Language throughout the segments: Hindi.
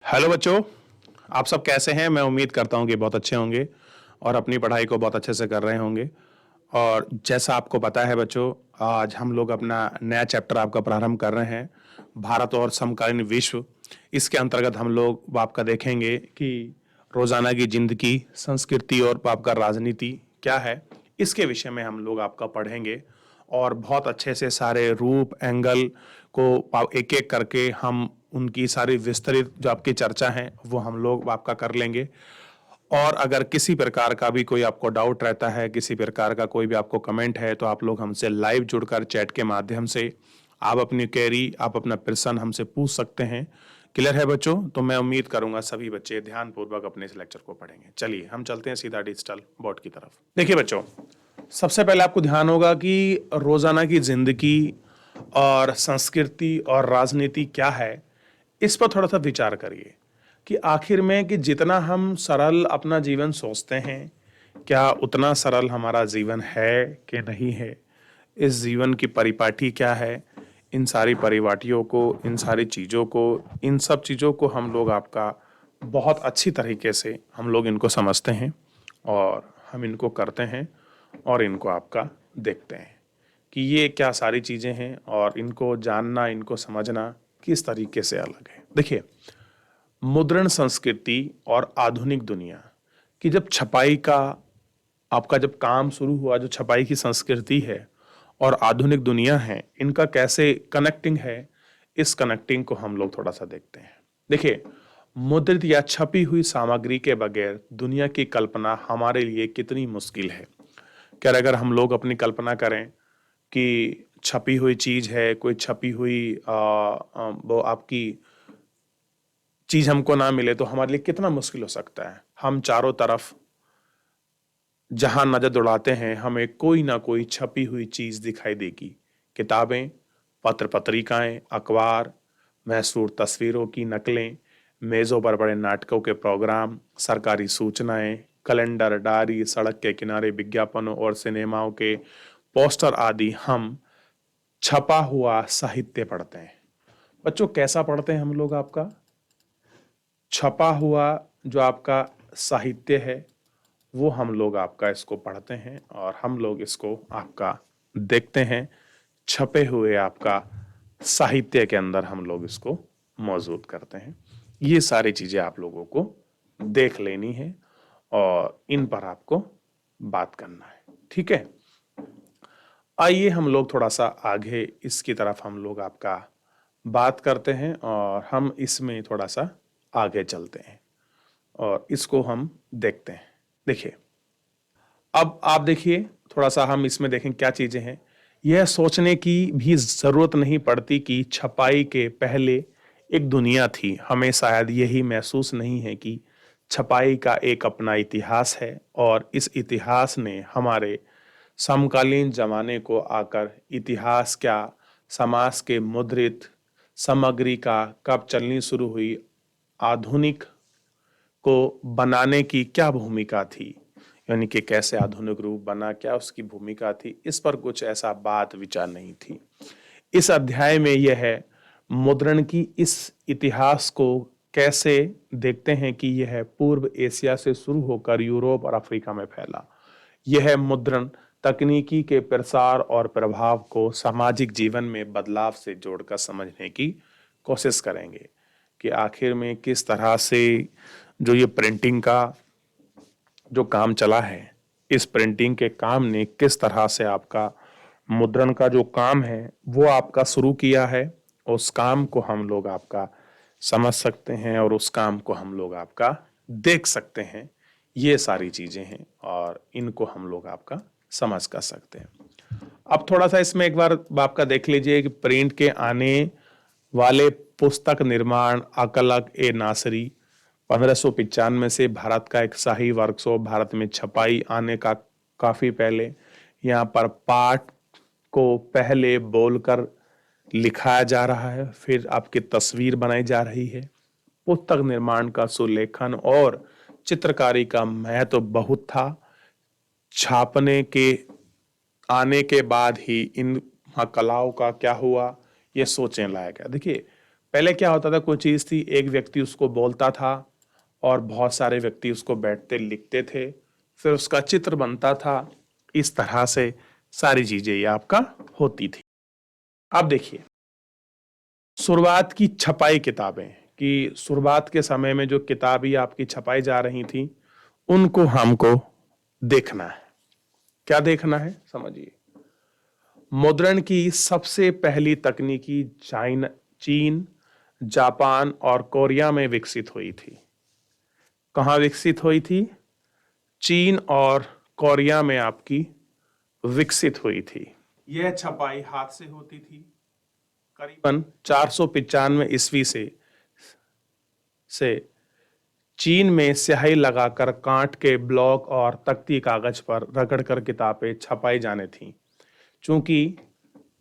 हेलो बच्चों, आप सब कैसे हैं? मैं उम्मीद करता हूं कि बहुत अच्छे होंगे और अपनी पढ़ाई को बहुत अच्छे से कर रहे होंगे। और जैसा आपको पता है बच्चों, आज हम लोग अपना नया चैप्टर आपका प्रारंभ कर रहे हैं, भारत और समकालीन विश्व। इसके अंतर्गत हम लोग आपका देखेंगे कि रोज़ाना की जिंदगी, संस्कृति और आपका राजनीति क्या है, इसके विषय में हम लोग आपका पढ़ेंगे। और बहुत अच्छे से सारे रूप एंगल को एक एक करके हम उनकी सारी विस्तृत जो आपकी चर्चा है वो हम लोग आपका कर लेंगे। और अगर किसी प्रकार का भी कोई आपको डाउट रहता है, किसी प्रकार का कोई भी आपको कमेंट है, तो आप लोग हमसे लाइव जुड़कर चैट के माध्यम से आप अपनी क्वेरी, आप अपना प्रश्न हमसे पूछ सकते हैं। क्लियर है बच्चों? तो मैं उम्मीद करूंगा सभी बच्चे ध्यानपूर्वक अपने इस लेक्चर को पढ़ेंगे। चलिए हम चलते हैं सीधा डिजिटल बोर्ड की तरफ। देखिए बच्चों, सबसे पहले आपको ध्यान होगा कि रोजाना की जिंदगी और संस्कृति और राजनीति क्या है, इस पर थोड़ा सा विचार करिए कि आखिर में कि जितना हम सरल अपना जीवन सोचते हैं, क्या उतना सरल हमारा जीवन है कि नहीं है। इस जीवन की परिपाटी क्या है, इन सारी परिपाटियों को, इन सारी चीज़ों को, इन सब चीज़ों को हम लोग आपका बहुत अच्छी तरीके से हम लोग इनको समझते हैं और हम इनको करते हैं और इनको आपका देखते हैं कि ये क्या सारी चीज़ें हैं और इनको जानना, इनको समझना किस तरीके से अलग है। देखिए, मुद्रण संस्कृति और आधुनिक दुनिया की जब छपाई का आपका जब काम शुरू हुआ, जो छपाई की संस्कृति है और आधुनिक दुनिया है, इनका कैसे कनेक्टिंग है, इस कनेक्टिंग को हम लोग थोड़ा सा देखते हैं। देखिए, मुद्रित या छपी हुई सामग्री के बगैर दुनिया की कल्पना हमारे लिए कितनी मुश्किल है। क्या अगर हम लोग अपनी कल्पना करें कि छपी हुई चीज है, कोई छपी हुई वो आपकी चीज हमको ना मिले, तो हमारे लिए कितना मुश्किल हो सकता है। हम चारों तरफ जहां नजर दौड़ाते हैं, हमें कोई ना कोई छपी हुई चीज दिखाई देगी। किताबें, पत्र पत्रिकाएं, अखबार, महसूर तस्वीरों की नकलें, मेजों पर बड़े नाटकों के प्रोग्राम, सरकारी सूचनाएं, कैलेंडर, डायरी, सड़क के किनारे विज्ञापनों और सिनेमाओं के पोस्टर आदि हम छपा हुआ साहित्य पढ़ते हैं। बच्चों, कैसा पढ़ते हैं हम लोग? आपका छपा हुआ जो आपका साहित्य है, वो हम लोग आपका इसको पढ़ते हैं और हम लोग इसको आपका देखते हैं। छपे हुए आपका साहित्य के अंदर हम लोग इसको मौजूद करते हैं। ये सारी चीजें आप लोगों को देख लेनी है और इन पर आपको बात करना है। ठीक है, आइए हम लोग थोड़ा सा आगे इसकी तरफ हम लोग आपका बात करते हैं और हम इसमें थोड़ा सा आगे चलते हैं और इसको हम देखते हैं। देखिए, अब आप देखिए, थोड़ा सा हम इसमें देखें क्या चीजें हैं। यह सोचने की भी जरूरत नहीं पड़ती कि छपाई के पहले एक दुनिया थी। हमें शायद यही महसूस नहीं है कि छपाई का एक अपना इतिहास है और इस इतिहास ने हमारे समकालीन जमाने को आकर इतिहास क्या, समाज के मुद्रित सामग्री का कब चलनी शुरू हुई, आधुनिक को बनाने की क्या भूमिका थी, यानी कि कैसे आधुनिक रूप बना, क्या उसकी भूमिका थी, इस पर कुछ ऐसा बात विचार नहीं थी। इस अध्याय में यह है मुद्रण की इस इतिहास को कैसे देखते हैं कि यह पूर्व एशिया से शुरू होकर यूरोप और अफ्रीका में फैला। यह मुद्रण तकनीकी के प्रसार और प्रभाव को सामाजिक जीवन में बदलाव से जोड़कर समझने की कोशिश करेंगे कि आखिर में किस तरह से जो ये प्रिंटिंग का जो काम चला है, इस प्रिंटिंग के काम ने किस तरह से आपका मुद्रण का जो काम है वो आपका शुरू किया है। उस काम को हम लोग आपका समझ सकते हैं और उस काम को हम लोग आपका देख सकते हैं। ये सारी चीजें हैं और इनको हम लोग आपका समझ कर सकते हैं। अब थोड़ा सा इसमें एक बार आपका देख लीजिए कि प्रिंट के आने वाले पुस्तक निर्माण अकलक ए नासरी 1595 से भारत का एक शाही वर्कशॉप, भारत में छपाई आने का काफी पहले। यहाँ पर पाठ को पहले बोलकर लिखाया जा रहा है, फिर आपकी तस्वीर बनाई जा रही है। पुस्तक निर्माण का सुलेखन और चित्रकारी का महत्व बहुत था। छापने के आने के बाद ही इन कलाओं का क्या हुआ, ये सोचने लायक है। देखिए, पहले क्या होता था, कोई चीज थी, एक व्यक्ति उसको बोलता था और बहुत सारे व्यक्ति उसको बैठते लिखते थे, फिर उसका चित्र बनता था। इस तरह से सारी चीजें ये आपका होती थी। अब देखिए, शुरुआत की छपाई किताबें, कि शुरुआत के समय में जो किताबें आपकी छपाई जा रही थी, उनको हमको देखना है। क्या देखना है, समझिए। मुद्रण की सबसे पहली तकनीकी चीन, जापान और कोरिया में विकसित हुई थी। कहाँ विकसित हुई थी? चीन और कोरिया में आपकी विकसित हुई थी। यह छपाई हाथ से होती थी। करीबन 495 ईस्वी से चीन में स्याही लगाकर कांट के ब्लॉक और तख्ती कागज पर रगड़कर किताबें छपाई जाने थीं। चूंकि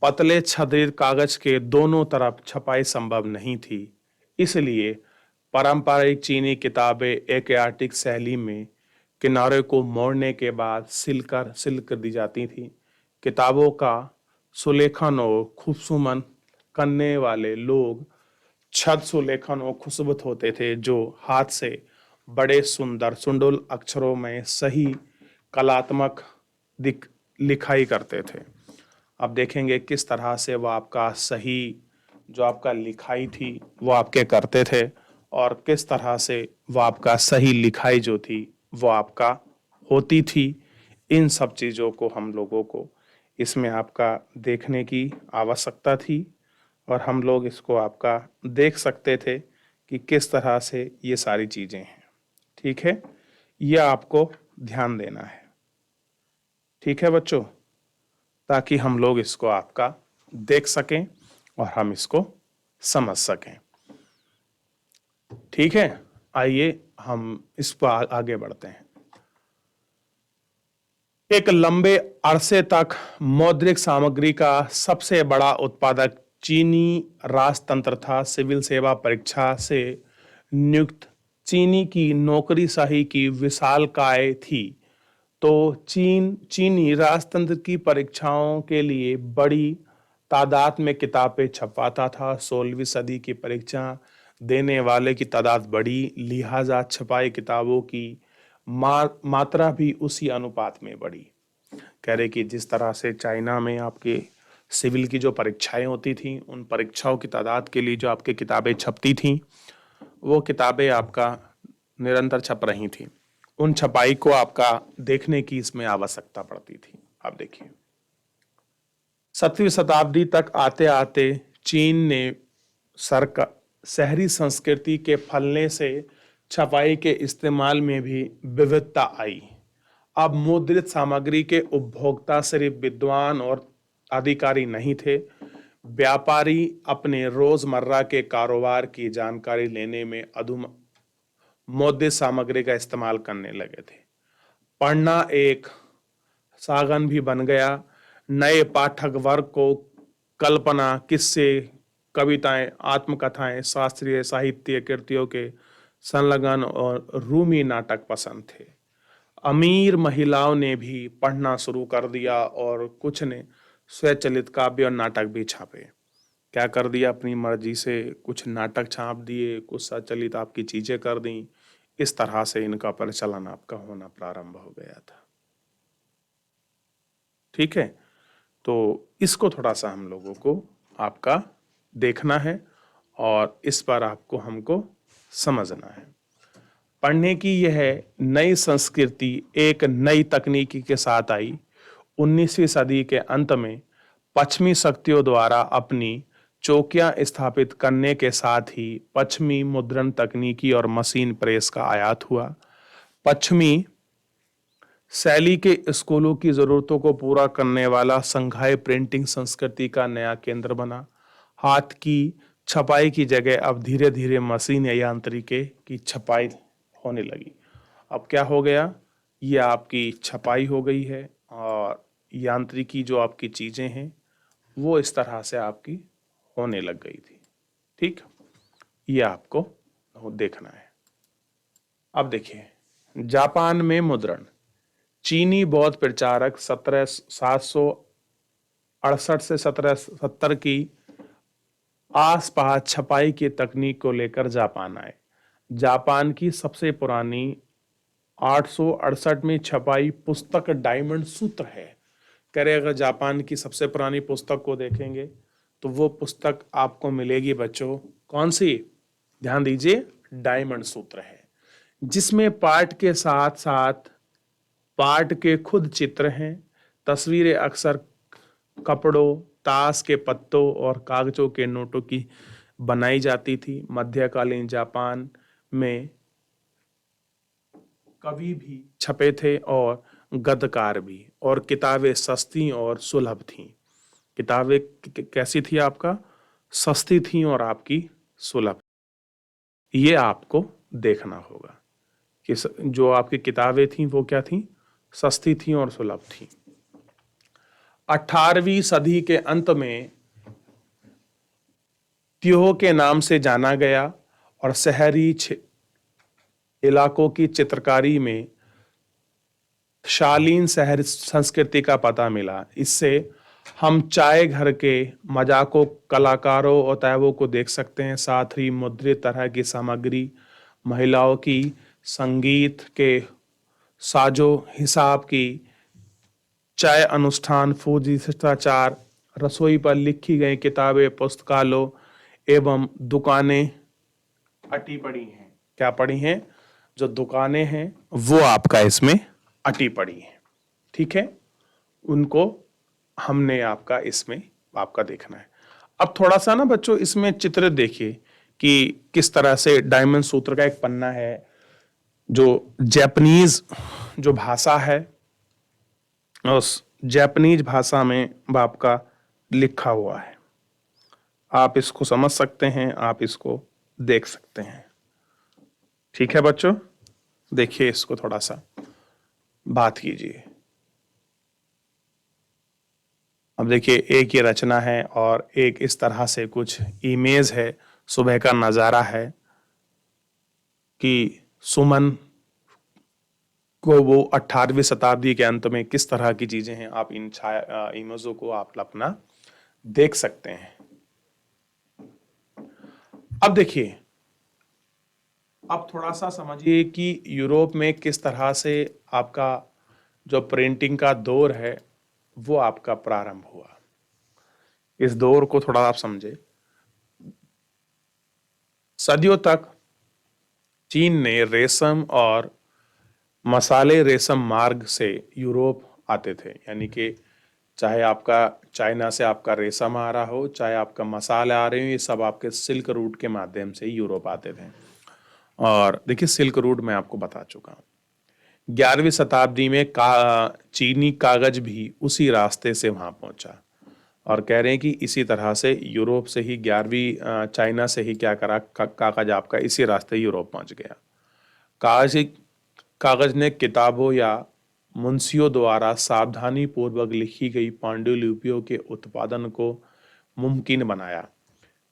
पतले छदरीत कागज के दोनों तरफ छपाई संभव नहीं थी, इसलिए पारंपरिक चीनी किताबें एशियाटिक शैली में किनारे को मोड़ने के बाद सिल कर दी जाती थी। किताबों का सुलेखन और खूबसूरत करने वाले लोग छद सुलेखन और खुशबूत होते थे, जो हाथ से बड़े सुंदर सुंदर अक्षरों में सही कलात्मक लिखाई करते थे। अब देखेंगे किस तरह से वो आपका सही जो आपका लिखाई थी वो आपके करते थे, और किस तरह से वो आपका सही लिखाई जो थी वो आपका होती थी। इन सब चीज़ों को हम लोगों को इसमें आपका देखने की आवश्यकता थी, और हम लोग इसको आपका देख सकते थे कि किस तरह से ये सारी चीज़ें हैं। ठीक है, यह आपको ध्यान देना है। ठीक है बच्चों, ताकि हम लोग इसको आपका देख सकें और हम इसको समझ सकें। ठीक है, आइए हम इस पर आगे बढ़ते हैं। एक लंबे अरसे तक मौद्रिक सामग्री का सबसे बड़ा उत्पादक चीनी राजतंत्र था। सिविल सेवा परीक्षा से नियुक्त चीनी की नौकरीशाही की विशालकाय थी, तो चीनी राजतंत्र की परीक्षाओं के लिए बड़ी तादाद में किताबें छपवाता था। 16वीं सदी की परीक्षा देने वाले की तादाद बढ़ी, लिहाजा छपाई किताबों की मात्रा भी उसी अनुपात में बढ़ी। कह रहे कि जिस तरह से चाइना में आपके सिविल की जो परीक्षाएं होती थी, उन परीक्षाओं की तादाद के लिए जो आपके किताबें छपती थी, वो किताबें आपका निरंतर छप रही थी। उन छपाई को आपका देखने की इसमें आवश्यकता पड़ती थी। आप देखिए, 7वीं शताब्दी तक आते आते चीन ने शहरी संस्कृति के फैलने से छपाई के इस्तेमाल में भी विविधता आई। अब मुद्रित सामग्री के उपभोक्ता सिर्फ विद्वान और अधिकारी नहीं थे, व्यापारी अपने रोजमर्रा के कारोबार की जानकारी लेने में मुद्रित सामग्री का इस्तेमाल करने लगे थे। पढ़ना एक साधन भी बन गया। नए पाठक वर्ग को कल्पना, किस्से, कविताएं, आत्मकथाएं, शास्त्रीय साहित्य कृतियों के संलग्न और रूमी नाटक पसंद थे। अमीर महिलाओं ने भी पढ़ना शुरू कर दिया और कुछ ने स्वचलित काव्य और नाटक भी छापे। क्या कर दिया, अपनी मर्जी से कुछ नाटक छाप दिए, कुछ स्वचलित आपकी चीजें कर दी। इस तरह से इनका प्रचलन आपका होना प्रारंभ हो गया था। ठीक है, तो इसको थोड़ा सा हम लोगों को आपका देखना है और इस पर आपको हमको समझना है। पढ़ने की यह नई संस्कृति एक नई तकनीकी के साथ आई। 19वीं सदी के अंत में पश्चिमी शक्तियों द्वारा अपनी चौकियां स्थापित करने के साथ ही पश्चिमी मुद्रण तकनीकी और मशीन प्रेस का आयात हुआ। पश्चिमी शैली के स्कूलों की जरूरतों को पूरा करने वाला संघाई प्रिंटिंग संस्कृति का नया केंद्र बना। हाथ की छपाई की जगह अब धीरे धीरे मशीन या यांत्रिकी की छपाई होने लगी। अब क्या हो गया, ये आपकी छपाई हो गई है और यांत्रिकी जो आपकी चीजें हैं वो इस तरह से आपकी होने लग गई थी। ठीक, ये आपको देखना है। अब देखिए, जापान में मुद्रण। चीनी बौद्ध प्रचारक 1768 से 1770 की आसपास छपाई की तकनीक को लेकर जापान आए। जापान की सबसे पुरानी 868 में छपाई पुस्तक डायमंड सूत्र है। कह रहे अगर जापान की सबसे पुरानी पुस्तक को देखेंगे तो वो पुस्तक आपको मिलेगी बच्चों, कौन सी? ध्यान दीजिए, डायमंड सूत्र है, जिसमें पाठ के साथ साथ पाठ के खुद चित्र हैं। तस्वीरें अक्सर कपड़ों, ताश के पत्तों और कागजों के नोटों की बनाई जाती थी। मध्यकालीन जापान में कवि भी छपे थे और गद्यकार भी, और किताबें सस्ती और सुलभ थीं। किताबें कैसी थी आपका? सस्ती थी और आपकी सुलभ। ये आपको देखना होगा कि जो आपकी किताबें थी वो क्या थी? सस्ती थी और सुलभ थी। 18वीं सदी के अंत में त्योह के नाम से जाना गया और शहरी इलाकों की चित्रकारी में शालीन शहर संस्कृति का पता मिला। इससे हम चाय घर के मजाकों, कलाकारों और तैवों को देख सकते हैं। साथ ही मुद्रित तरह की सामग्री, महिलाओं की संगीत के साजो हिसाब की, चाय अनुष्ठान, फौजी शिष्टाचार, रसोई पर लिखी गई किताबें, पुस्तकालय एवं दुकानें अटी पड़ी हैं। क्या पड़ी हैं? जो दुकानें हैं वो आपका इसमें अटी पड़ी हैं। ठीक है, उनको हमने आपका इसमें आपका देखना है। अब थोड़ा सा ना बच्चों इसमें चित्र देखिए कि किस तरह से डायमंड सूत्र का एक पन्ना है, जो जापानीज जो भाषा है, उस जापानीज भाषा में आपका लिखा हुआ है। आप इसको समझ सकते हैं, आप इसको देख सकते हैं। ठीक है बच्चों, देखिए इसको थोड़ा सा बात कीजिए। अब देखिए एक ये रचना है और एक इस तरह से कुछ इमेज है। सुबह का नज़ारा है कि सुमन को वो 18वीं शताब्दी के अंत में किस तरह की चीजें हैं, आप इन इमेजों को आप अपना देख सकते हैं। अब देखिए, अब थोड़ा सा समझिए कि यूरोप में किस तरह से आपका जो प्रिंटिंग का दौर है वो आपका प्रारंभ हुआ। इस दौर को थोड़ा आप समझे। सदियों तक चीन ने रेशम और मसाले रेशम मार्ग से यूरोप आते थे, यानी कि चाहे आपका चाइना से आपका रेशम आ रहा हो, चाहे आपका मसाले आ रहे हो, ये सब आपके सिल्क रूट के माध्यम से यूरोप आते थे। और देखिए सिल्क रूट मैं आपको बता चुका हूँ। 11वीं शताब्दी में चीनी कागज भी उसी रास्ते से वहां पहुंचा, और कह रहे हैं कि इसी तरह से यूरोप से ही 11वीं चाइना से ही क्या करा, कागज आपका इसी रास्ते यूरोप पहुंच गया। कागज ने किताबों या मुंशियों द्वारा सावधानी पूर्वक लिखी गई पांडुलिपियों के उत्पादन को मुमकिन बनाया।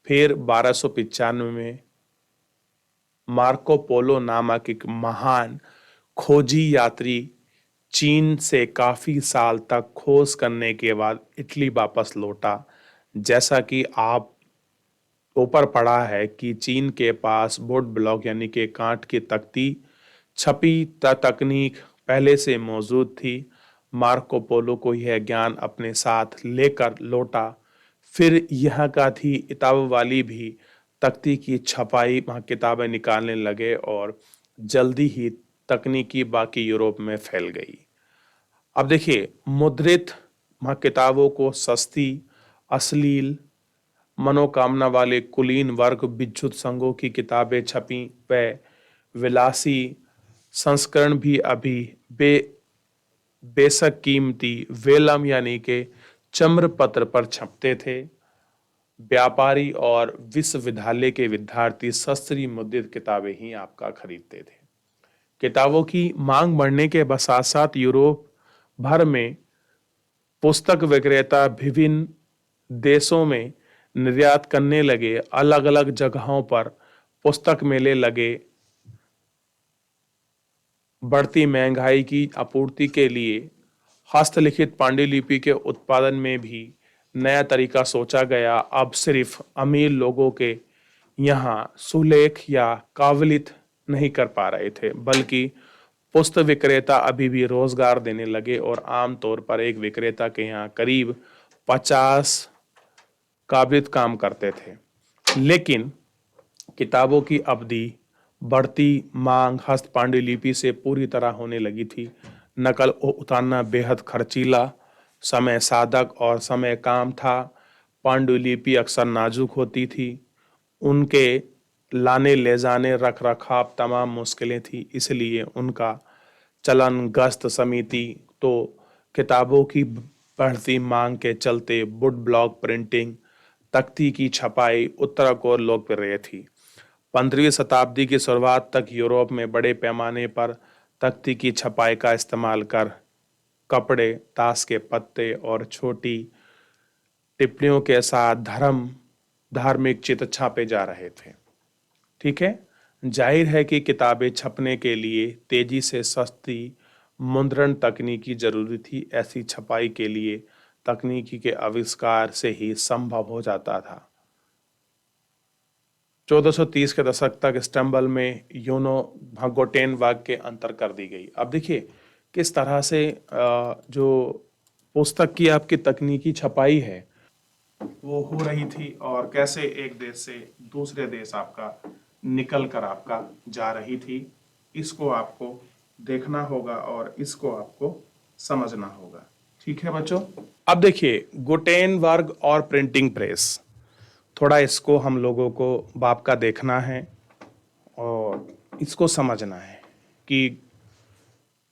फिर 1295 में मार्को पोलो नामक एक महान खोजी यात्री चीन से काफी साल तक खोज करने के बाद इटली वापस लौटा। जैसा कि आप ऊपर पढ़ा है कि चीन के पास वुड ब्लॉक यानी कि कांट की तख्ती छपी तकनीक पहले से मौजूद थी। मार्को पोलो को यह ज्ञान अपने साथ लेकर लौटा। फिर यहाँ का थी इताब वाली भी तख्ती की छपाई, वहाँ किताबें निकालने लगे और जल्दी ही तकनीकी बाकी यूरोप में फैल गई। अब देखिए मुद्रित वहाँ किताबों को सस्ती, अश्लील, मनोकामना वाले कुलीन वर्ग विद्युत संघों की किताबें छपी व विलासी संस्करण भी अभी बेशक कीमती वेलम यानी के चम्र पत्र पर छपते थे। व्यापारी और विश्वविद्यालय के विद्यार्थी सस्ती मुद्रित किताबें ही आपका खरीदते थे। किताबों की मांग बढ़ने के साथ साथ यूरोप भर में पुस्तक विक्रेता विभिन्न देशों में निर्यात करने लगे। अलग अलग जगहों पर पुस्तक मेले लगे। बढ़ती महंगाई की आपूर्ति के लिए हस्तलिखित पांडुलिपि के उत्पादन में भी नया तरीका सोचा गया। अब सिर्फ अमीर लोगों के यहाँ सुलेख या काबिलियत नहीं कर पा रहे थे, बल्कि पुस्तक विक्रेता अभी भी रोजगार देने लगे और आमतौर पर एक विक्रेता के यहाँ करीब 50 काबिलियत काम करते थे। लेकिन किताबों की अवधि बढ़ती मांग हस्त पांडुलिपि से पूरी तरह होने लगी थी। नकल उतारना बेहद खर्चीला, समय साधक और समय काम था। पांडुलिपि अक्सर नाजुक होती थी, उनके लाने ले जाने रख रखाव तमाम मुश्किलें थी, इसलिए उनका चलन गस्त समिति तो किताबों की बढ़ती मांग के चलते वुड ब्लॉक प्रिंटिंग, तख्ती की छपाई उत्तरक और लोकप्रिय थी। 15वीं शताब्दी की शुरुआत तक यूरोप में बड़े पैमाने पर तख्ती की छपाई का इस्तेमाल कर कपड़े, ताश के पत्ते और छोटी टिप्पणियों के साथ धार्मिक चित्र छापे जा रहे थे। ठीक है, जाहिर है कि किताबें छपने के लिए तेजी से सस्ती मुद्रण तकनीकी जरूरी थी। ऐसी छपाई के लिए तकनीकी के आविष्कार से ही संभव हो जाता था। 1430 के दशक तक इस्तांबुल में यूनो गुटेनबर्ग के अंतर कर दी गई। अब देखिए किस तरह से जो पुस्तक की आपकी तकनीकी छपाई है वो हो रही थी और कैसे एक देश से दूसरे देश आपका निकल कर आपका जा रही थी। इसको आपको देखना होगा और इसको आपको समझना होगा। ठीक है बच्चों, अब देखिए गुटेनबर्ग और प्रिंटिंग प्रेस, थोड़ा इसको हम लोगों को बाप का देखना है और इसको समझना है कि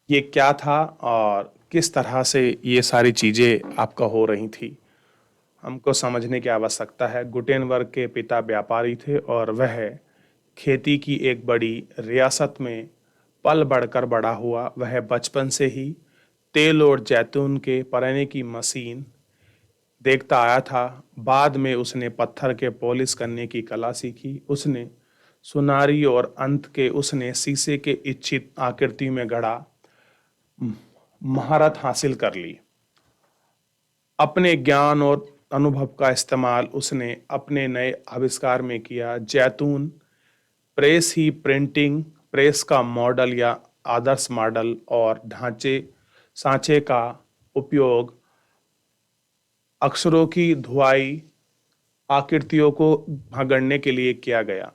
ये क्या था और किस तरह से ये सारी चीज़ें आपका हो रही थी, हमको समझने की आवश्यकता है। गुटेनबर्ग के पिता व्यापारी थे और वह खेती की एक बड़ी रियासत में पल बढ़कर बड़ा हुआ। वह बचपन से ही तेल और जैतून के पेरने की मशीन देखता आया था। बाद में उसने पत्थर के पॉलिश करने की कला सीखी। उसने सुनारी और अंत के उसने शीशे के इच्छित आकृति में गढ़ा महारत हासिल कर ली। अपने ज्ञान और अनुभव का इस्तेमाल उसने अपने नए आविष्कार में किया। जैतून प्रेस ही प्रिंटिंग प्रेस का मॉडल या आदर्श मॉडल और सांचे का उपयोग अक्षरों की धुआई आकृतियों को भगड़ने के लिए किया गया।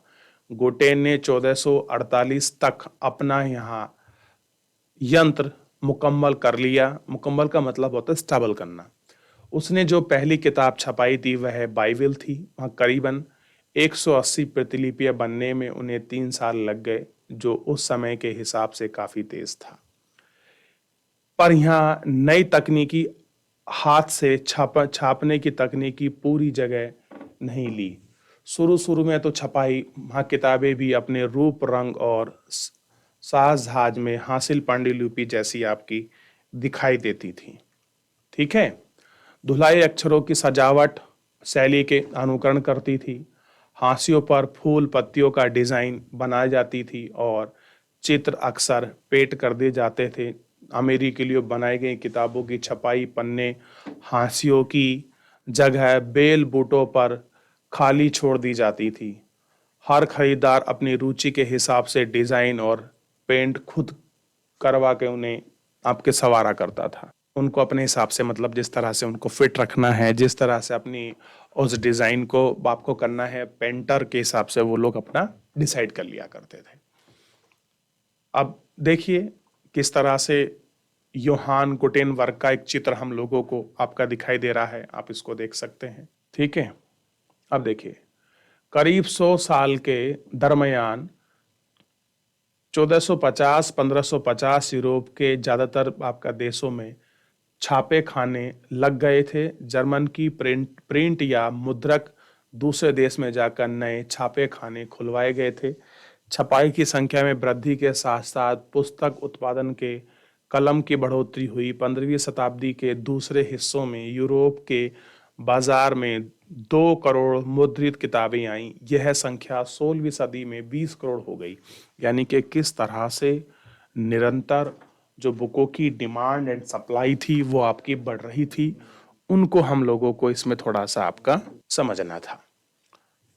गुटेन ने 1448 तक अपना यहाँ यंत्र मुकम्मल कर लिया। मुकम्मल का मतलब होता है स्टेबल करना। उसने जो पहली किताब छपाई थी वह बाइबिल थी। वहाँ करीबन 180 प्रतिलिपियां बनने में उन्हें 3 साल लग गए, जो उस समय के हिसाब से काफी तेज था। पर यहाँ नई तकनीकी हाथ से छापने की तकनीकी पूरी जगह नहीं ली। शुरू में तो छपाई वहाँ किताबें भी अपने रूप रंग और साज में हासिल पांडुलिपि जैसी आपकी दिखाई देती थी। ठीक है, धुलाई अक्षरों की सजावट शैली के अनुकरण करती थी। हाशियों पर फूल पत्तियों का डिजाइन बनाई जाती थी और चित्र अक्सर पेट कर दिए जाते थे। अमीरी के लिए बनाई गई किताबों की छपाई पन्ने हाशियों की जगह बेल बूटों पर खाली छोड़ दी जाती थी। हर खरीदार अपनी रुचि के हिसाब से डिजाइन और पेंट खुद करवा के उन्हें आपके सवारा करता था। उनको अपने हिसाब से, मतलब जिस तरह से उनको फिट रखना है, जिस तरह से अपनी उस डिजाइन को आपको करना है, पेंटर के हिसाब से वो लोग अपना डिसाइड कर लिया करते थे। अब देखिए किस तरह से योहान गुटेनबर्ग का एक चित्र हम लोगों को आपका दिखाई दे रहा है, आप इसको देख सकते हैं। ठीक है, अब देखिए करीब 100 साल के दरमियान 1450-1550 यूरोप के ज्यादातर आपका देशों में छापे खाने लग गए थे। जर्मन की प्रिंट या मुद्रक दूसरे देश में जाकर नए छापे खाने खुलवाए गए थे। छपाई की संख्या में वृद्धि के साथ साथ पुस्तक उत्पादन के कलम की बढ़ोतरी हुई। 15वीं शताब्दी के दूसरे हिस्सों में यूरोप के बाजार में 2 करोड़ मुद्रित किताबें आईं। यह संख्या 16वीं सदी में 20 करोड़ हो गई। यानी कि किस तरह से निरंतर जो बुकों की डिमांड एंड सप्लाई थी वो आपकी बढ़ रही थी उनको हम लोगों को इसमें थोड़ा सा आपका समझना था।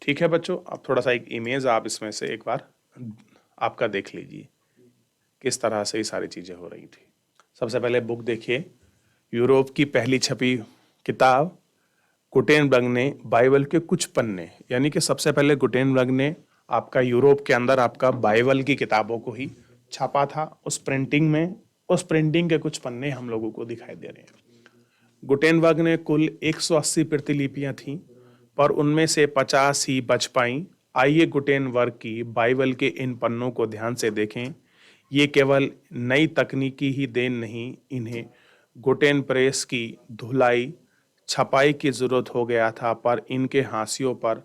ठीक है बच्चों, अब थोड़ा सा एक इमेज आप इसमें से एक बार आपका देख लीजिए किस तरह से ये सारी चीजें हो रही थी। सबसे पहले बुक देखिए, यूरोप की पहली छपी किताब गुटेनबर्ग ने बाइबल के कुछ पन्ने, यानी कि सबसे पहले गुटेनबर्ग ने आपका यूरोप के अंदर आपका बाइबल की किताबों को ही छापा था। उस प्रिंटिंग के कुछ पन्ने हम लोगों को दिखाई दे रहे हैं। गुटेनबर्ग ने कुल 180 प्रतिलिपियां थीं, पर उनमें से 50 ही बच पाईं। आइए गुटेनबर्ग की बाइबल के इन पन्नों को ध्यान से देखें। ये केवल नई तकनीकी ही देन नहीं, इन्हें गुटेन प्रेस की धुलाई छपाई की जरूरत हो गया था, पर इनके हाशियों पर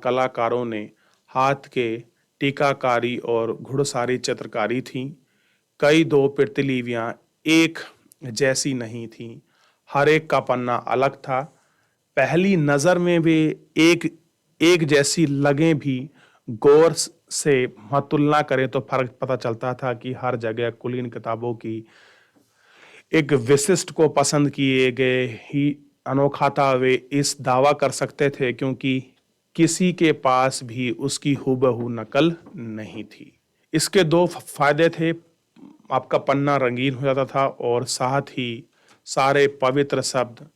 कलाकारों ने हाथ के टीकाकारी और घुड़सारी चित्रकारी थी। कई दो प्रतिलिपियां एक जैसी नहीं थीं, हर एक का पन्ना अलग था। पहली नजर में भी एक एक जैसी लगे भी गौर से तुलना करें तो फर्क पता चलता था कि हर जगह कुलीन किताबों की एक विशिष्ट को पसंद किए गए ही अनोखा था। वे इस दावा कर सकते थे क्योंकि किसी के पास भी उसकी हूबहू नकल नहीं थी। इसके दो फायदे थे, आपका पन्ना रंगीन हो जाता था और साथ ही सारे पवित्र शब्द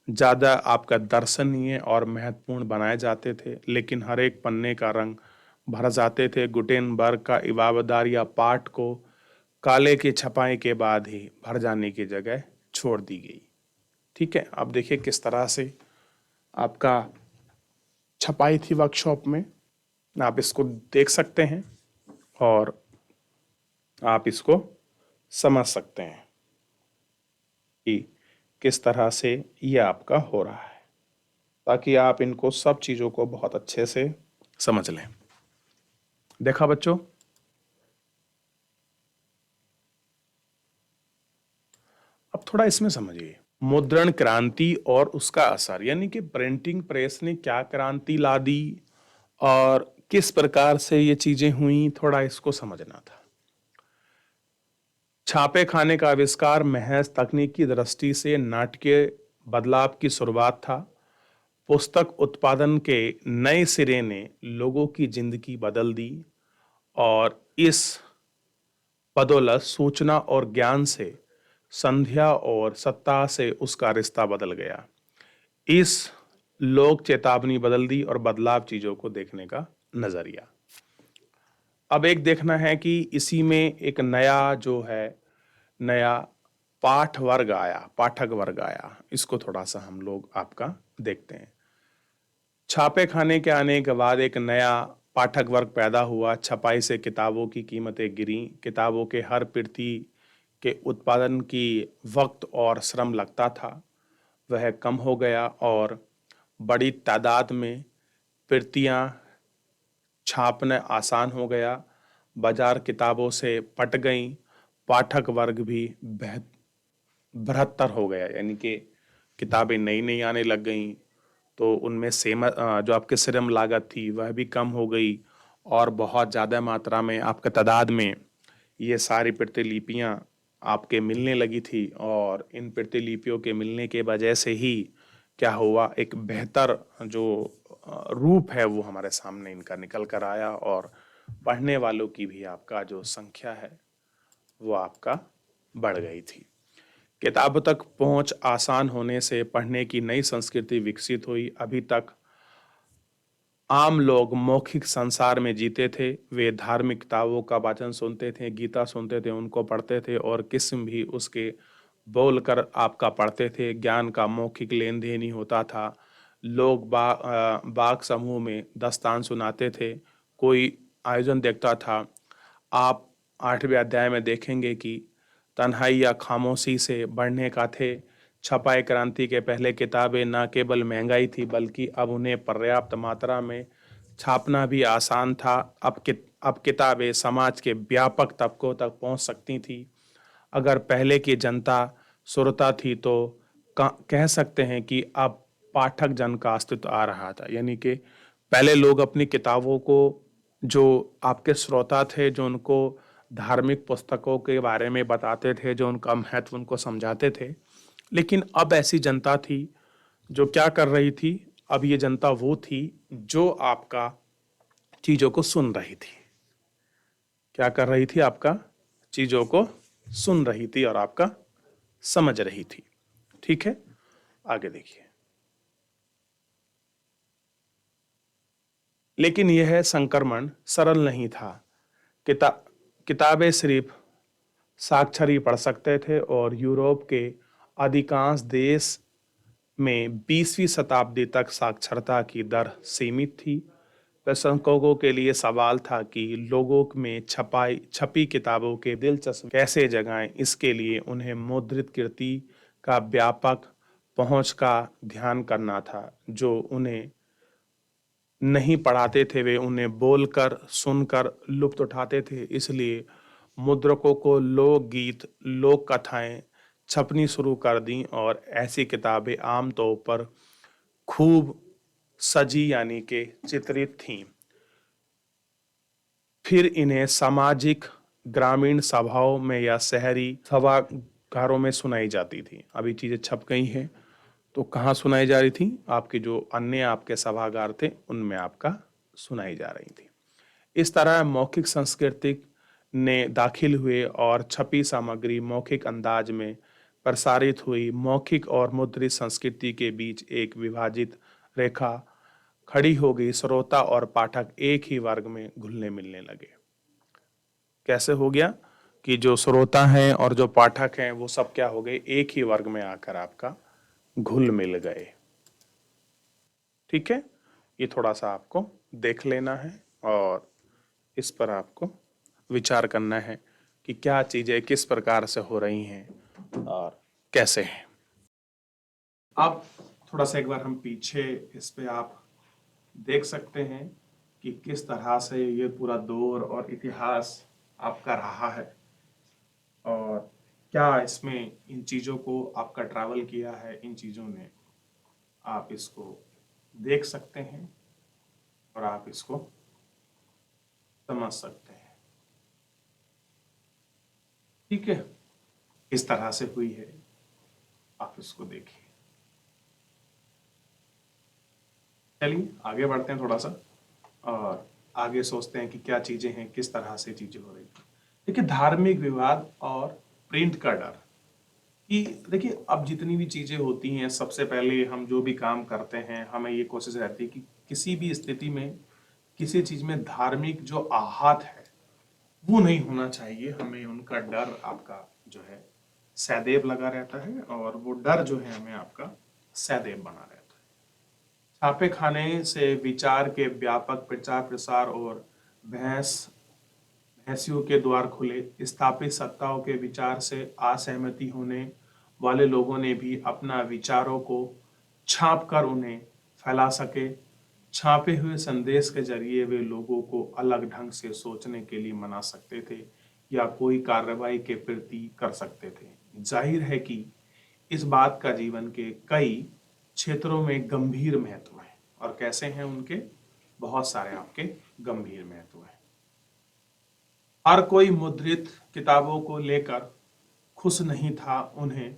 ज़्यादा आपका दर्शनीय और महत्वपूर्ण बनाए जाते थे, लेकिन हर एक पन्ने का रंग भर जाते थे। गुटेनबर्ग का इबादतदार या पाठ को काले की छपाई के बाद ही भर जाने की जगह छोड़ दी गई। ठीक है, अब देखिए किस तरह से आपका छपाई थी वर्कशॉप में। आप इसको देख सकते हैं और आप इसको समझ सकते हैं कि किस तरह से ये आपका हो रहा है, ताकि आप इनको सब चीज़ों को बहुत अच्छे से समझ लें। देखा बच्चों, अब थोड़ा इसमें समझिए मुद्रण क्रांति और उसका असर, यानी कि प्रिंटिंग प्रेस ने क्या क्रांति ला दी और किस प्रकार से ये चीजें हुई, थोड़ा इसको समझना था। छापे खाने का आविष्कार महज तकनीकी दृष्टि से नाटकीय बदलाव की शुरुआत था। पुस्तक उत्पादन के नए सिरे ने लोगों की जिंदगी बदल दी और इस बदौलत सूचना और ज्ञान से संध्या और सत्ता से उसका रिश्ता बदल गया। इस लोक चेतावनी बदल दी और बदलाव चीजों को देखने का नजरिया। अब एक देखना है कि इसी में एक नया जो है नया पाठक वर्ग आया। इसको थोड़ा सा हम लोग आपका देखते हैं। छापे खाने के आने के बाद एक नया पाठक वर्ग पैदा हुआ। छपाई से किताबों की कीमतें गिरी। किताबों के हर प्रति के उत्पादन की वक्त और श्रम लगता था, वह कम हो गया और बड़ी तादाद में प्रतियां छापना आसान हो गया। बाजार किताबों से पट गई। पाठक वर्ग भी बृहत्तर हो गया, यानी कि किताबें नई नई आने लग गई, तो उनमें जो आपके श्रम लागत थी वह भी कम हो गई और बहुत ज़्यादा मात्रा में आपके तादाद में ये सारी प्रतिलिपियां आपके मिलने लगी थी। और इन प्रतिलिपियों के मिलने के वजह से ही क्या हुआ, एक बेहतर जो रूप है वो हमारे सामने इनका निकल कर आया और पढ़ने वालों की भी आपका जो संख्या है वो आपका बढ़ गई थी। किताब तक पहुंच आसान होने से पढ़ने की नई संस्कृति विकसित हुई। अभी तक आम लोग मौखिक संसार में जीते थे। वे धार्मिक किताबों का वाचन सुनते थे, गीता सुनते थे, उनको पढ़ते थे और किस्म भी उसके बोलकर आपका पढ़ते थे। ज्ञान का मौखिक लेन देन ही होता था। लोग बाग समूह में दास्तान सुनाते थे, कोई आयोजन देखता था। आप 8वें अध्याय में देखेंगे कि तन्हाई या खामोशी से बढ़ने का थे। छपाई क्रांति के पहले किताबें न केवल महंगाई थी, बल्कि अब उन्हें पर्याप्त मात्रा में छापना भी आसान था। अब किताबें समाज के व्यापक तबकों तक पहुंच सकती थी। अगर पहले की जनता श्रोता थी तो कह सकते हैं कि अब पाठक जन का अस्तित्व आ रहा था। यानी कि पहले लोग अपनी किताबों को, जो आपके श्रोता थे, जो उनको धार्मिक पुस्तकों के बारे में बताते थे, जो उनका महत्व उनको समझाते थे, लेकिन अब ऐसी जनता थी जो क्या कर रही थी, अब ये जनता वो थी जो आपका चीजों को सुन रही थी। क्या कर रही थी? आपका चीजों को सुन रही थी और आपका समझ रही थी। ठीक है, आगे देखिए। लेकिन यह संक्रमण सरल नहीं था। किता किताबें सिर्फ साक्षर ही पढ़ सकते थे और यूरोप के अधिकांश देश में 20वीं शताब्दी तक साक्षरता की दर सीमित थी। प्रशंसकों के लिए सवाल था कि लोगों में छपी किताबों के दिलचस्प कैसे जगाएं। इसके लिए उन्हें मुद्रित कृति का व्यापक पहुंच का ध्यान करना था। जो उन्हें नहीं पढ़ाते थे वे उन्हें बोलकर सुनकर लुत्फ उठाते थे। इसलिए मुद्रकों को लोकगीत लोक कथाएं छपनी शुरू कर दी और ऐसी किताबें आमतौर पर खूब सजी यानी कि चित्रित थीं। फिर इन्हें सामाजिक ग्रामीण सभाओं में या शहरी सभागारों में सुनाई जाती थी। अभी चीजें छप गई हैं तो कहाँ सुनाई जा रही थी? आपके जो अन्य आपके सभागार थे उनमें आपका सुनाई जा रही थी। इस तरह मौखिक संस्कृति ने दाखिल हुए और छपी सामग्री मौखिक अंदाज में प्रसारित हुई। मौखिक और मुद्रित संस्कृति के बीच एक विभाजित रेखा खड़ी हो गई। श्रोता और पाठक एक ही वर्ग में घुलने मिलने लगे। कैसे हो गया कि जो श्रोता हैं और जो पाठक हैं वो सब क्या हो गए? एक ही वर्ग में आकर आपका घुल मिल गए। ठीक है, ये थोड़ा सा आपको देख लेना है और इस पर आपको विचार करना है कि क्या चीजें किस प्रकार से हो रही हैं और कैसे हैं। अब थोड़ा सा एक बार हम पीछे इस पे आप देख सकते हैं कि किस तरह से ये पूरा दौर और इतिहास आपका रहा है और क्या इसमें इन चीज़ों को आपका ट्रैवल किया है। इन चीज़ों ने आप इसको देख सकते हैं और आप इसको समझ सकते हैं। ठीक है, इस तरह से हुई है, आप इसको देखिए। चलिए आगे बढ़ते हैं थोड़ा सा और आगे सोचते हैं कि क्या चीजें हैं, किस तरह से चीजें हो रही हैं। देखिए, धार्मिक विवाद और प्रिंट का डर कि देखिए अब जितनी भी चीजें होती हैं, सबसे पहले हम जो भी काम करते हैं हमें ये कोशिश रहती है कि किसी भी स्थिति में किसी चीज में धार्मिक जो आहत है वो नहीं होना चाहिए। हमें उनका डर आपका जो है सदैव लगा रहता है और वो डर जो है हमें आपका सदैव बना रहता है। छापे खाने से विचार के व्यापक प्रचार प्रसार और बहस बहसियों के द्वार खुले। स्थापित सत्ताओं के विचार से असहमति होने वाले लोगों ने भी अपना विचारों को छाप कर उन्हें फैला सके। छापे हुए संदेश के जरिए वे लोगों को अलग ढंग से सोचने के लिए मना सकते थे या कोई कार्रवाई के प्रति कर सकते थे। जाहिर है कि इस बात का जीवन के कई क्षेत्रों में गंभीर महत्व है। और कैसे हैं उनके? बहुत सारे आपके गंभीर महत्व है। हर कोई मुद्रित किताबों को लेकर खुश नहीं था। उन्हें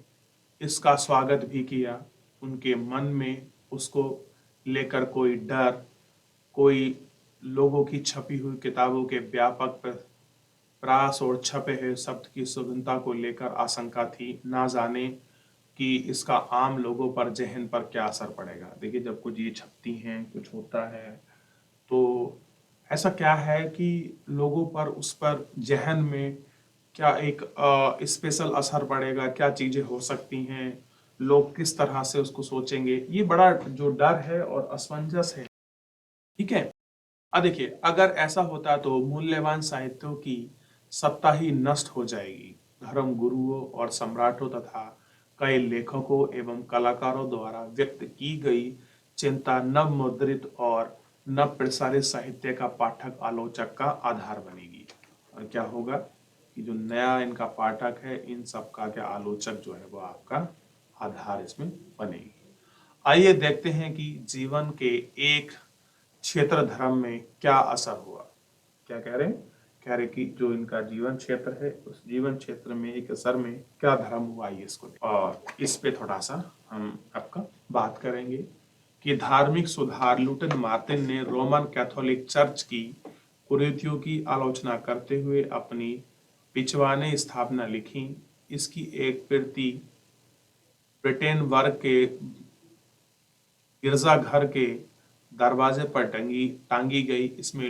इसका स्वागत भी किया। उनके मन में उसको लेकर कोई डर, कोई लोगों की छपी हुई किताबों के व्यापक प्रास और छपे हुए शब्द की सुगंधता को लेकर आशंका थी। ना जाने कि इसका आम लोगों पर जहन पर क्या असर पड़ेगा। देखिए, जब कुछ ये छपती हैं, कुछ होता है तो ऐसा क्या है कि लोगों पर उस पर जहन में क्या एक स्पेशल असर पड़ेगा, क्या चीजें हो सकती हैं, लोग किस तरह से उसको सोचेंगे, ये बड़ा जो डर है और असमंजस है। ठीक है, अब देखिए, अगर ऐसा होता तो मूल्यवान साहित्यों की सत्ता ही नष्ट हो जाएगी। धर्म गुरुओं और सम्राटों तथा कई लेखकों एवं कलाकारों द्वारा व्यक्त की गई चिंता नव मुद्रित और नव प्रसारित साहित्य का पाठक आलोचक का आधार बनेगी। और क्या होगा कि जो नया इनका पाठक है, इन सब का क्या आलोचक जो है वो आपका आधार इसमें बनेगी। आइए देखते हैं कि जीवन के एक क्षेत्र धर्म में क्या असर हुआ। क्या कह रहे हैं कह रहे कि जो इनका जीवन क्षेत्र है उस जीवन क्षेत्र में एक असर में क्या धर्म हुआ ये इसको, और इस पे थोड़ा सा हम आपका बात करेंगे कि धार्मिक सुधार लुटन मार्टिन ने रोमन कैथोलिक चर्च की कुरीतियों की आलोचना करते हुए अपनी पिछवाने स्थापना लिखी। इसकी एक प्रति ब्रिटेन वर्ग के गिरजाघर के दरवाजे पर टांगी गई। इसमें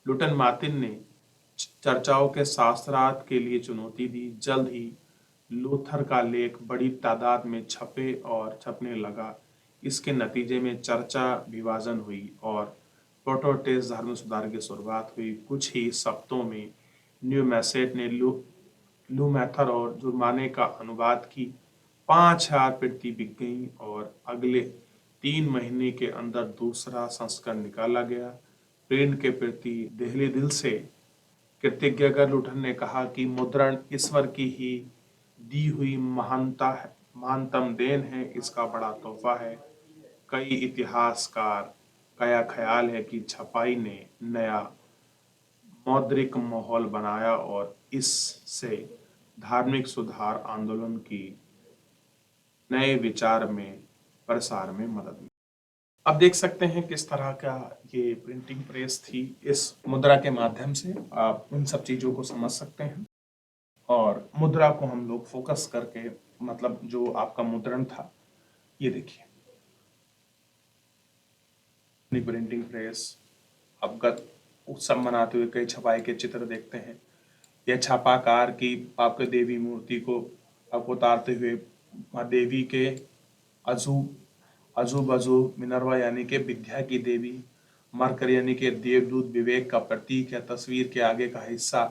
लुटन मार्टिन ने चर्चाओं के शास्त्रार्थ के लिए चुनौती दी। जल्द ही लूथर का लेख बड़ी तादाद में छपे और छपने लगा। इसके नतीजे में चर्चा विभाजन हुई और प्रोटेस्टेंट धर्म सुधार की शुरुआत हुई। कुछ ही सप्ताहों में न्यू मैसेट ने लूमेथर और जुर्माने का अनुवाद की। 5000 प्रति बिक गई और अगले 3 महीने के अंदर दूसरा संस्करण निकाला गया। प्रिंट के प्रति दिल से कृतज्ञ लुटन ने कहा कि मुद्रण ईश्वर की ही दी हुई महानतम देन है, इसका बड़ा तोहफा है। कई इतिहासकार का ख्याल है कि छपाई ने नया मौद्रिक माहौल बनाया और इससे धार्मिक सुधार आंदोलन की नए विचार में प्रसार में मदद मिली। अब देख सकते हैं किस तरह का ये प्रिंटिंग प्रेस थी। इस मुद्रा के माध्यम से आप उन सब चीजों को समझ सकते हैं और मुद्रा को हम लोग फोकस करके, मतलब जो आपका मुद्रण था, ये देखिए प्रिंटिंग प्रेस अवगत उत्सव मनाते हुए कई छपाई के चित्र देखते हैं। यह छापाकार की आपके देवी मूर्ति को आपको उतारते हुए देवी के अजू मिनर्वा यानी कि विद्या की देवी, मरकर यानी कि देवदूत विवेक का प्रतीक है। तस्वीर के आगे का हिस्सा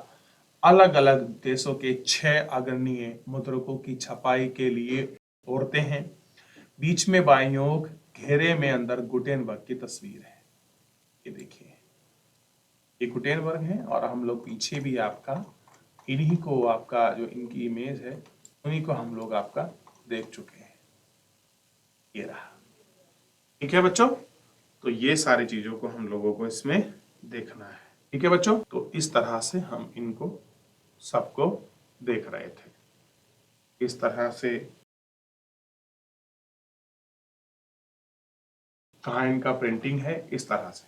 अलग अलग देशों के 6 अग्रणीय मुद्रकों की छपाई के लिए औरतें हैं। बीच में बाईं ओर घेरे में अंदर गुटेनबर्ग की तस्वीर है। ये देखिए, ये गुटेनबर्ग है और हम लोग पीछे भी आपका इन्हीं को, आपका जो इनकी इमेज है उन्हीं को हम लोग आपका देख चुके हैं। ये रहा। ठीक है बच्चों, तो ये सारी चीजों को हम लोगों को इसमें देखना है। ठीक है बच्चों, तो इस तरह से हम इनको सबको देख रहे थे। इस तरह से कहाँ इनका प्रिंटिंग है, इस तरह से,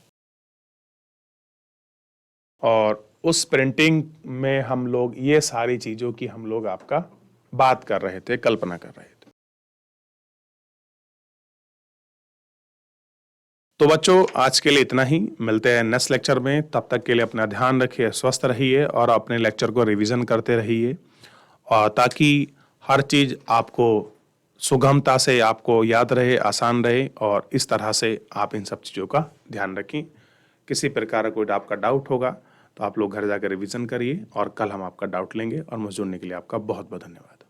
और उस प्रिंटिंग में हम लोग ये सारी चीजों की हम लोग आपका बात कर रहे थे, कल्पना कर रहे थे। तो बच्चों आज के लिए इतना ही। मिलते हैं नेक्स्ट लेक्चर में। तब तक के लिए अपना ध्यान रखिए, स्वस्थ रहिए और अपने लेक्चर को रिवीजन करते रहिए, और ताकि हर चीज़ आपको सुगमता से आपको याद रहे, आसान रहे, और इस तरह से आप इन सब चीज़ों का ध्यान रखें। किसी प्रकार का कोई आपका डाउट होगा तो आप लोग घर जाकर रिवीजन करिए और कल हम आपका डाउट लेंगे। और मुझे जुड़ने के लिए आपका बहुत बहुत धन्यवाद।